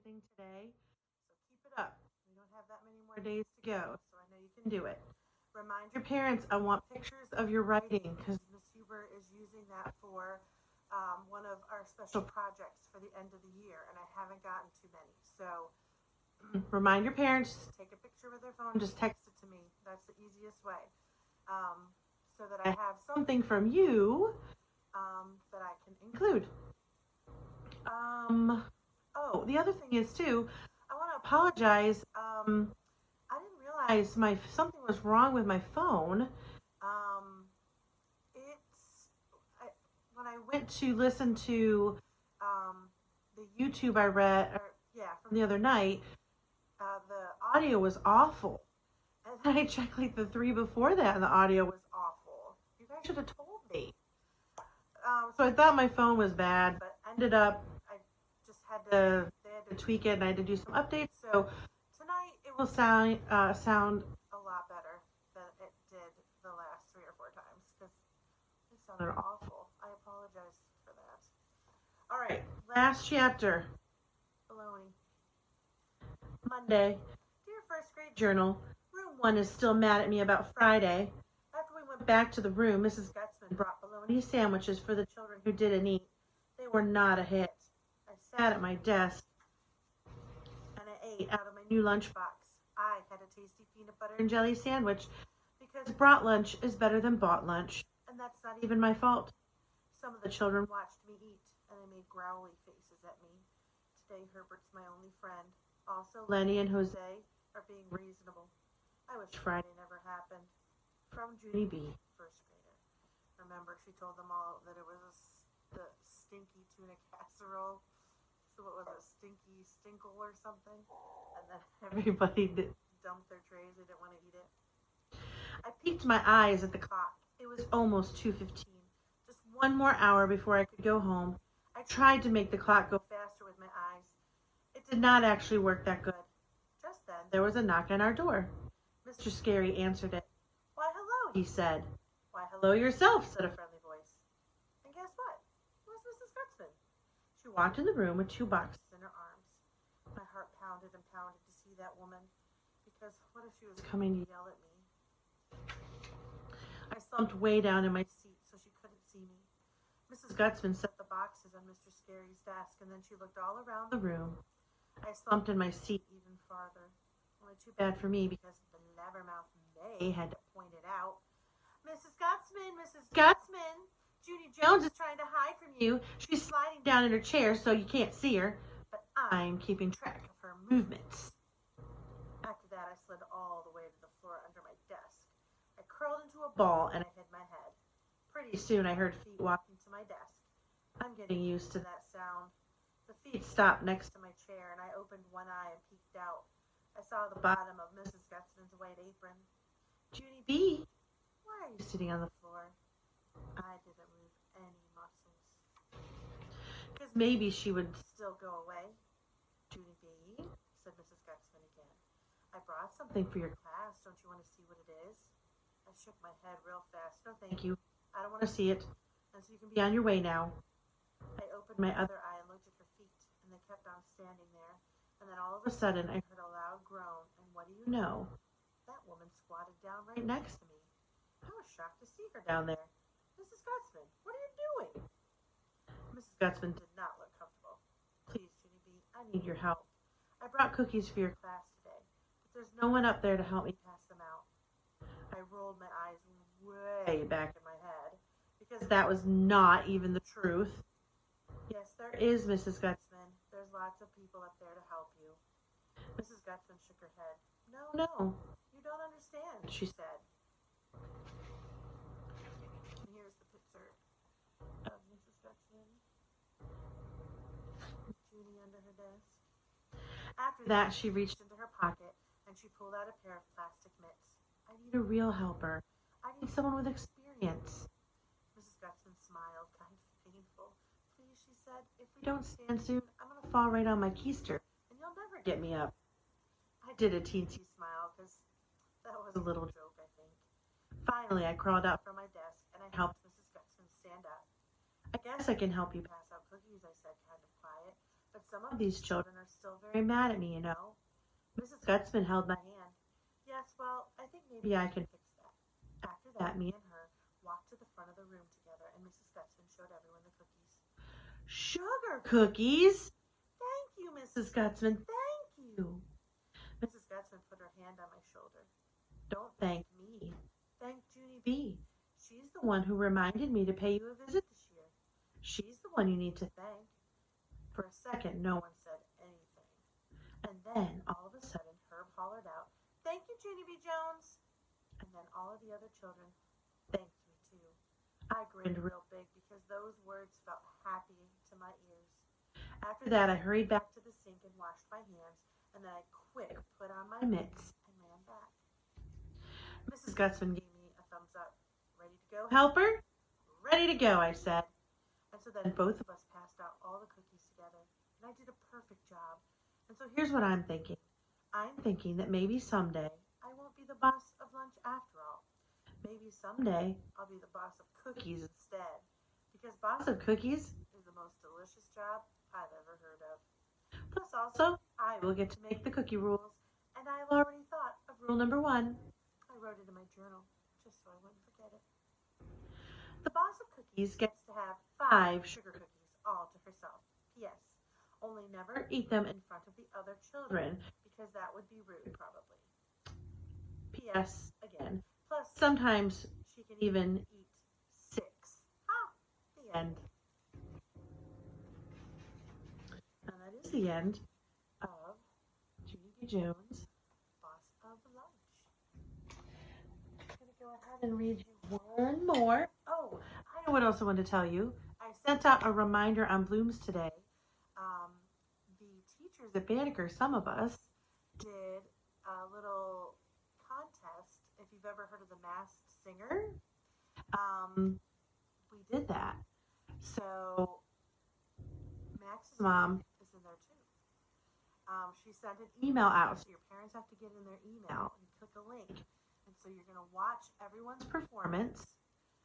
everything today. So keep it up. We don't have that many more days to go, so I know you can do it. Remind your parents I want pictures of your writing because Miss Huber is using that for one of our special projects for the end of the year, and I haven't gotten too many. So remind your parents to take a picture with their phone, just text it to me. That's the easiest way. So that I have something from you that I can include. Um, oh, the other thing is too, I want to apologize. I didn't realize my something was wrong with my phone. It's I, when I went to listen to um, the YouTube I read, or yeah, from the other night. The audio was awful, and then I checked like the three before that, and the audio was awful. You guys should have told me. So I thought my phone was bad, but ended up I just had to they had to tweak it and I had to do some updates. So tonight it will sound a lot better than it did the last 3 or 4 times because it sounded awful. I apologize for that. All right, last chapter. Baloney. Monday. Dear first grade journal, room 1 is still mad at me about Friday. After we went back to the room, Mrs. Gutzman brought bologna sandwiches for the children who didn't eat. They were not a hit. I sat at my desk and I ate out of my new lunchbox. I had a tasty peanut butter and jelly sandwich because brought lunch is better than bought lunch, and that's not even my fault. Some of the children watched me eat, and they made growly faces at me. Today, Herbert's my only friend. Also, Lenny and Jose are being reasonable. I wish Friday never happened. From Judy B., first grader. Remember, she told them all that it was the stinky tuna casserole. So what was it, stinky stinkle or something? And then everybody dumped their trays. They didn't want to eat it. I peeked my eyes at the clock. It was almost 2:15. Just one more hour before I could go home. I tried to make the clock go faster with my eyes. It did not actually work that good. Just then, there was a knock on our door. Mr. Scary answered it. Why, hello, he said. Why, hello yourself, said a friendly voice. And guess what? It was Mrs. Gutzman. She walked in the room with 2 boxes in her arms. My heart pounded and pounded to see that woman, because what if she was coming to yell at me? I slumped way down in my seat so she couldn't see me. Mrs. Gutzman set the boxes on Mr. Scary's desk, and then she looked all around the room. I slumped in my seat even farther. Only too bad for me because the blabbermouth May had to point it out. Mrs. Gutzman, Mrs. Gutzman, Judy Jones is trying to hide from you. She's sliding down in her chair so you can't see her, but I'm keeping track of her movements. After that, I slid all the way to the floor under my desk. I curled into a ball and I hid my head. Pretty soon I heard feet walking to my desk. I'm getting used to that sound. The feet stopped next to my chair, and I opened one eye and peeked out. I saw the bottom of Mrs. Gutzman's white apron. Judy B., why are you sitting on the floor? I didn't move any muscles. Because maybe she would still go away. Judy B., said Mrs. Gutzman again. I brought something for your class. Don't you want to see what it is? I shook my head real fast. No, thank you. I don't want to see it. And so you can be on your way now. I opened my other eye and looked at her feet, and they kept on standing there. And then all of a sudden, I heard a loud groan, and what do you know? That woman squatted down right next to me. I was shocked to see her down there. Mrs. Gutzman, what are you doing? Mrs. Gutzman did not look comfortable. Please, Judy B., I need your help. I brought cookies for your class today, but there's no one up there to help me pass them out. I rolled my eyes way back in my head, because that was not even the truth. Yes, there is, Mrs. Gutzman. There's lots of people up there to help you. Mrs. Gutzman shook her head. No, you don't understand, she said. And here's the picture of Mrs. Gutzman with Judy under her desk. After that, she reached into her pocket and she pulled out a pair of plastic mitts. I need a real helper. I need someone with experience. Mrs. Gutzman smiled, kind of painful. Please, she said, if we don't stand soon, I'm going to fall right on my keister, and you'll never get me up. I did a teensy smile, because that was a little joke, I think. Finally, I crawled out from my desk, and I helped Mrs. Gutzman stand up. I guess I can help you pass out cookies, I said, kind of quiet, but But some of these children are still very mad at me, you know. Mrs. Gutzman held my hand. Yes, well, I think maybe I can fix that. After that, me and her walked to the front of the room together, and Mrs. Gutzman showed everyone the cookies. Sugar cookies? Thank you, Mrs. Gutzman. Thank you. Mrs. Gutzman put her hand on my shoulder. Don't thank me. Thank Junie B. She's the one who reminded me to pay you a visit this year. She's the one you need to thank. For a second, no one said anything. And then, all of a sudden, Herb hollered out, "Thank you, Junie B. Jones." And then all of the other children thanked me, too. I grinned real big because those words felt happy to my ears. After that, I hurried back to the sink and washed my hands, and then I quick put on my mitts and ran back. Mrs. Gutzman gave me a thumbs up. Ready to go, helper? Ready to go, I said. And so then both of us passed out all the cookies together, and I did a perfect job. And so here's what I'm thinking. I'm thinking that maybe someday I won't be the boss of lunch after all. Maybe someday I'll be the boss of cookies instead, because boss of cookies is the most delicious job I've ever heard of. Plus also, I will get to make the cookie rules, and I've already thought of rule number 1. I wrote it in my journal, just so I wouldn't forget it. The boss of cookies gets to have 5 sugar cookies all to herself. P.S. Only never eat them in front of the other children, because that would be rude, probably. P.S. again. Plus, sometimes she can even eat 6. The end. And that is the end of Junie B. Jones, Boss of Lunch. I'm going to go ahead and read you one more. Oh, I know what else I wanted to tell you. I sent out a reminder on Blooms today. The teachers at Banneker, some of us, did a little contest. If you've ever heard of the Masked Singer, we did that. So Max's mom is in there too. She sent an email out, so your parents have to get in their email and click a link. And so you're going to watch everyone's performance,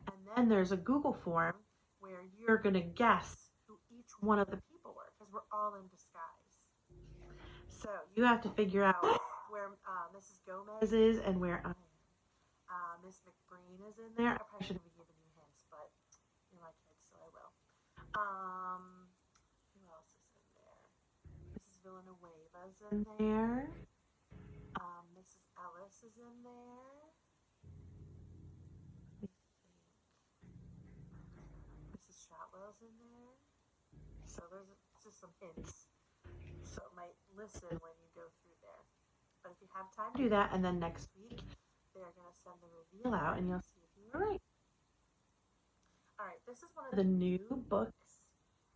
and then there's a Google form where you're going to guess who each one of the people were, because we're all in disguise. So you have to figure out where Mrs. Gomez is and where I am. Miss McBreen is in there. I probably shouldn't be giving you hints, but you're my kids, so I will. Who else is in there? Mrs. Villanueva's in there. Mrs. Ellis is in there. Let me think. Mrs. Shotwell's in there. So there's just some hints. So it might listen when you go through there. But if you have time, do that. And then next week, they're going to send the reveal out, and you'll see if you were right. All right, this is one of the new books.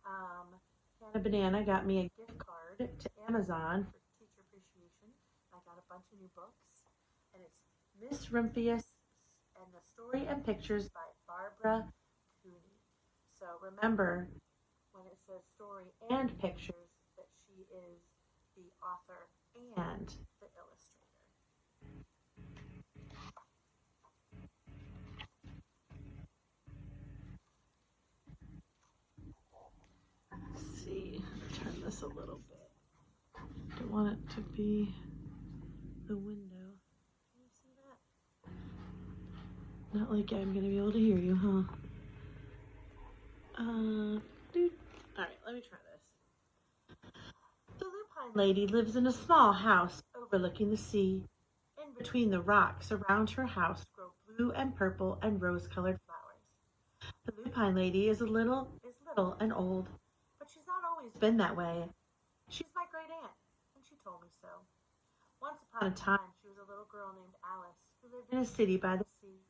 Hannah Banana got me a gift card to Amazon for teacher appreciation. I got a bunch of new books, and it's Miss Rumphius and the Story and Pictures by Barbara Cooney. So remember, when it says story and pictures, that she is the author and the illustrator. Let's see, turn this a little bit. Don't want it to be the window. Can you see that? Not like I'm gonna be able to hear you, huh? Alright, let me try this. The lupine lady lives in a small house overlooking the sea. In between the rocks around her house grow blue and purple and rose-colored flowers. The lupine lady is little and old, but she's not always been that way. She's my great aunt, and she told me so. Once upon a time, she was a little girl named Alice who lived in a city by the sea.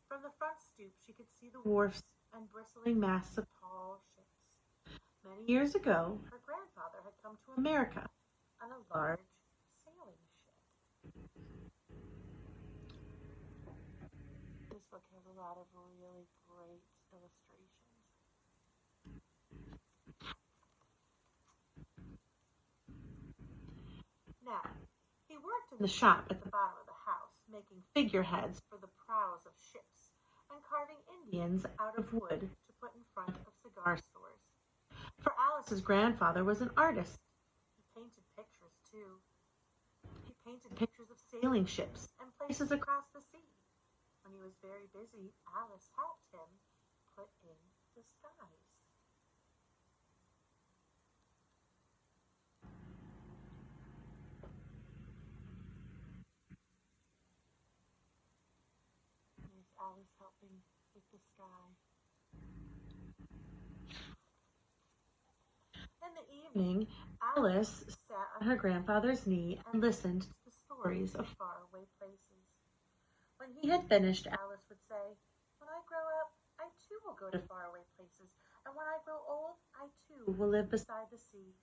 From the front stoop, she could see the wharfs and bristling masts of tall ships. Many years ago, her grandfather had come to America on a large sailing ship. This book has a lot of really great illustrations. Now, he worked in the shop at the bottom of the house, making figureheads for the prows of ships and carving Indians out of wood to put in front of cigar stores. For Alice's grandfather was an artist. He painted pictures, too. He painted pictures of sailing ships and places across the sea. When he was very busy, Alice helped him put in the skies. There's Alice helping with the sky. In the evening, Alice sat on her grandfather's knee and listened to the stories of faraway places. When he had finished, Alice would say, "When I grow up, I too will go to faraway places, and when I grow old, I too will live beside the sea."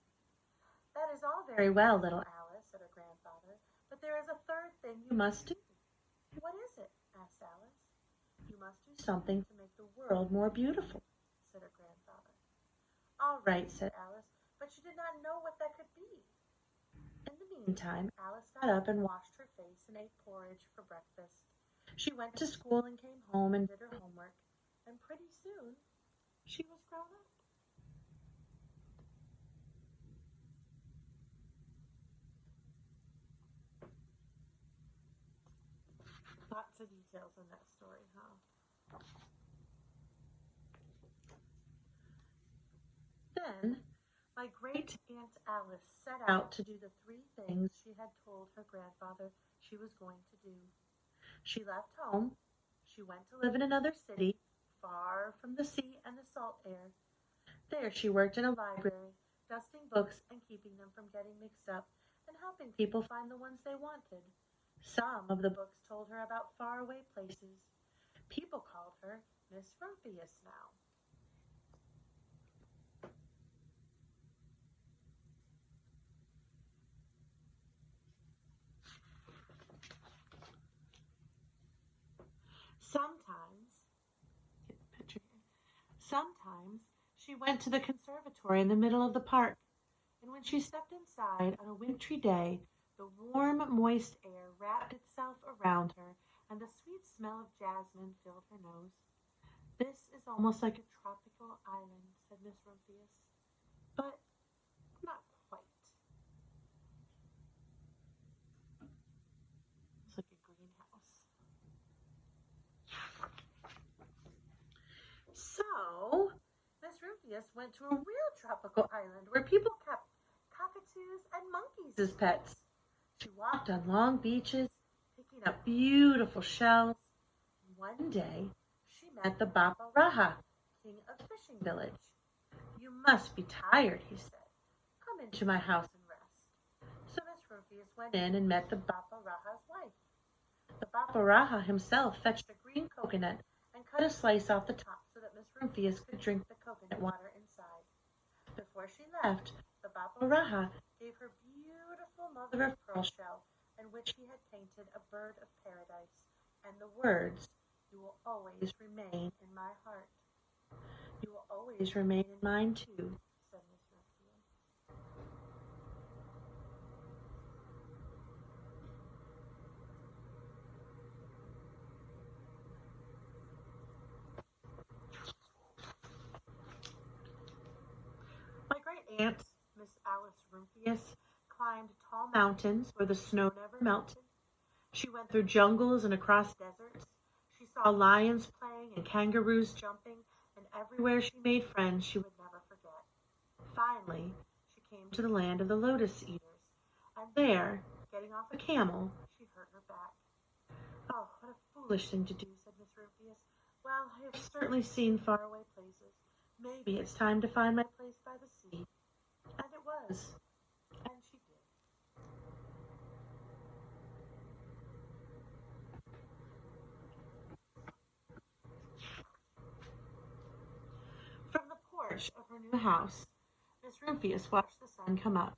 "That is all very well, little Alice," said her grandfather, "but there is a third thing you must do." "What is it?" asked Alice. "You must do something to make the world more beautiful," said her grandfather. "All right," said Alice, but she did not know what that could be. In the meantime, Alice got up and washed her face and ate porridge for breakfast. She went to school and came home and did her homework, and pretty soon she was grown up. Lots of details in that story, huh? Then my great Aunt Alice set out to do the three things she had told her grandfather she was going to do. She left home. She went to live in another city, far from the sea and the salt air. There she worked in a library, dusting books and keeping them from getting mixed up, and helping people find the ones they wanted. Some of the books told her about faraway places. People called her Miss Rumphius now. Sometimes, get the picture here. Sometimes she went to the conservatory in the middle of the park, and when she stepped inside on a wintry day, the warm, moist air wrapped itself around her, and the sweet smell of jasmine filled her nose. "This is almost like a tropical island," said Miss Rumphius, "but not quite. It's like a greenhouse." So, Miss Rumphius went to a real tropical island where people kept cockatoos and monkeys as pets. She walked on long beaches, picking up beautiful shells. One day, she met the Bapa Raha, king of Fishing Village. "You must be tired," he said. "Come into my house and rest." So Miss Rumphius went in and met the Bapa Raha's wife. The Bapa Raha himself fetched a green coconut and cut a slice off the top so that Miss Rumphius could drink the coconut water inside. Before she left, the Bapa Raha gave her beautiful mother of pearl shell, in which he had painted a bird of paradise, and the words, "You will always remain in my heart." "You will always remain in mine too," said Miss Rumphius. My great aunt, Miss Alice Rumphius, climbed tall mountains where the snow never melted. She went through jungles and across deserts. She saw lions playing and kangaroos jumping, and everywhere she made friends she would never forget. Finally, she came to the land of the lotus eaters, and there, getting off a camel, she hurt her back. "Oh, what a foolish thing to do," said Miss Rumphius. "Well, I have certainly seen faraway places. Maybe it's time to find my place by the sea." And it was, and she did. From the porch of her new house, Miss Rumphius watched the sun come up.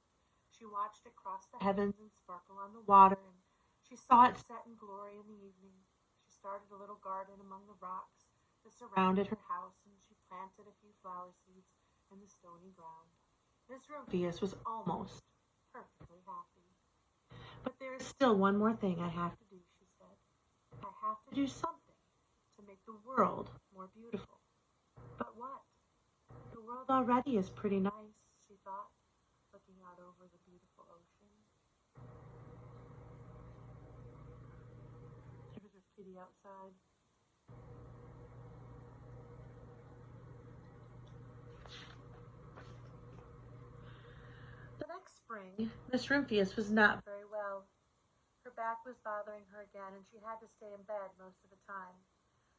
She watched it cross the heavens and sparkle on the water, and she saw it set in glory in the evening. She started a little garden among the rocks that surrounded her house, and she planted a few flower seeds in the stony ground. Miss Rumphius was almost perfectly happy. "But there is still one more thing I have to do," she said. "I have to do something to make the world more beautiful." "But what?" "The world world already is pretty nice, she thought, looking out over the beautiful ocean. There's her kitty outside. The next spring, Miss Rumphius was not very well. Her back was bothering her again, and she had to stay in bed most of the time.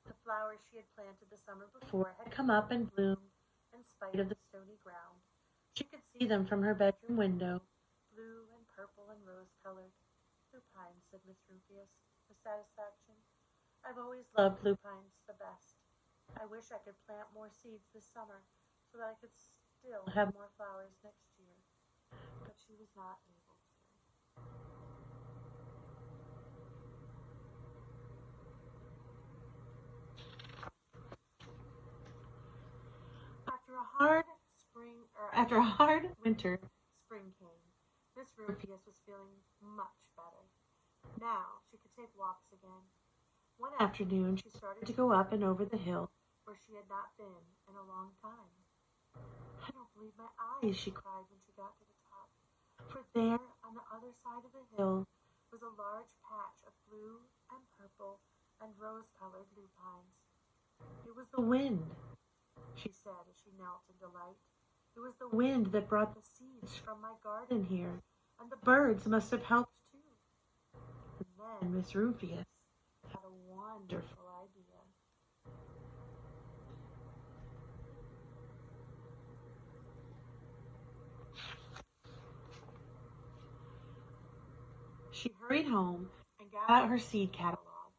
The flowers she had planted the summer before had come up and bloomed in spite of the stony ground. She could see them from her bedroom window, blue and purple and rose-colored. Lupines, said Miss Rumphius, with satisfaction. I've always loved lupines the best. I wish I could plant more seeds this summer so that I could still have more flowers next year. But she was not able to. After a hard winter, spring came. Miss Rumphius was feeling much better. Now she could take walks again. One afternoon she started to go up and over the hill where she had not been in a long time. I don't believe my eyes, she cried when she got to the top. For there, on the other side of the hill, was a large patch of blue and purple and rose-colored lupines. It was the wind, she said as she knelt in delight. It was the wind that brought the seeds from my garden here, and the birds must have helped too. And then Miss Rumphius had a wonderful idea. She hurried home and got out her seed catalogs.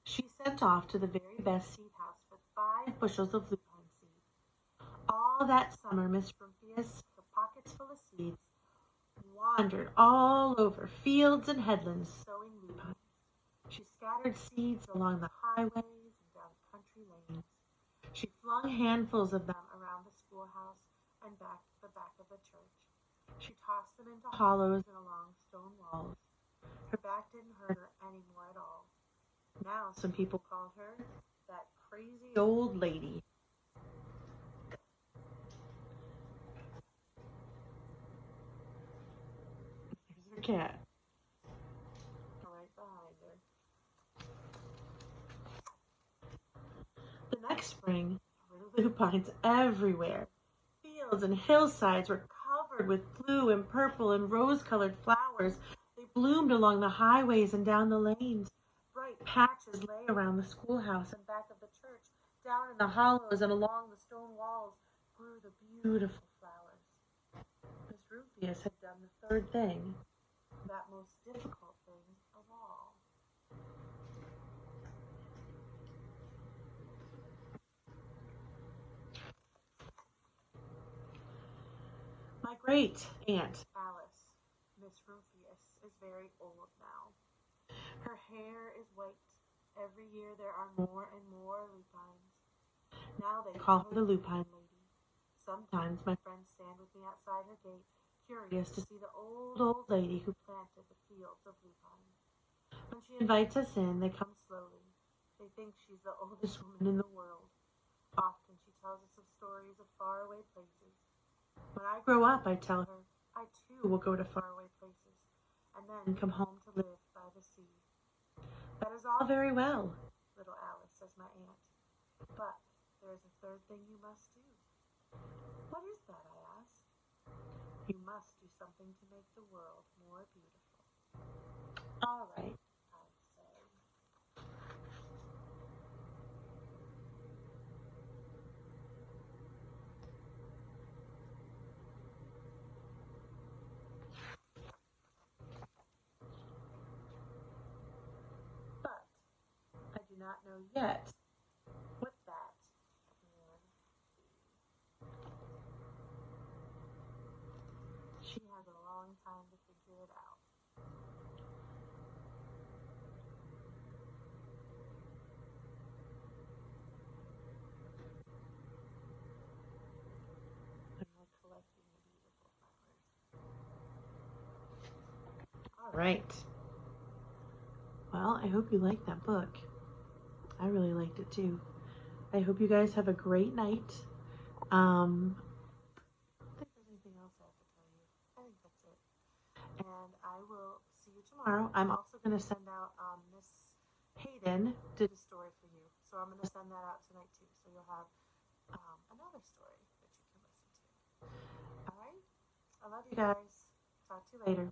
She sent off to the very best seed house for 5 bushels of lupine seed. All that summer, Miss Rumphius, her pockets full of seeds, wandered all over fields and headlands sowing lupines. She scattered seeds along the highways and down country lanes. She flung handfuls of them around the schoolhouse and the back of the church. She tossed them into hollows and along stone walls. Her back didn't hurt her any more at all. Now some people called her that crazy old lady. There's her cat. Right behind her. The next spring, there were lupines everywhere. Fields and hillsides were covered with blue and purple and rose-colored flowers. They bloomed along the highways and down the lanes. Bright patches lay around the schoolhouse and back of the church. Down in the hollows and along the stone walls grew the beautiful flowers. Miss Rumphius had done the third thing, that most difficult thing of all. My great-aunt Alice, Miss Rumphius, is very old now. Her hair is white. Every year there are more and more lupines. Now they call her the Lupine Lady. Sometimes my friends stand with me outside her gate, curious to see the old lady who planted the fields of lupines. When she invites us in, they come slowly. They think she's the oldest woman in the world. Often she tells us of stories of faraway places. When I grow up, I tell her, I too will go to faraway places, and then come home to live by the sea. That is all very well, little Alice, says my aunt. But there is a third thing you must do. What is that, I ask. You must do something to make the world more beautiful. All right, I say. But I do not know yet what that can be. She has a long time to figure it out. I'm like collecting the beautiful flowers. All right. Well, I hope you liked that book. I really liked it too. I hope you guys have a great night. and I will see you tomorrow. I'm also going to send out Miss Hayden did a story for you, so I'm going to send that out tonight too. So you'll have another story that you can listen to. All right. I love you guys. Talk to you later.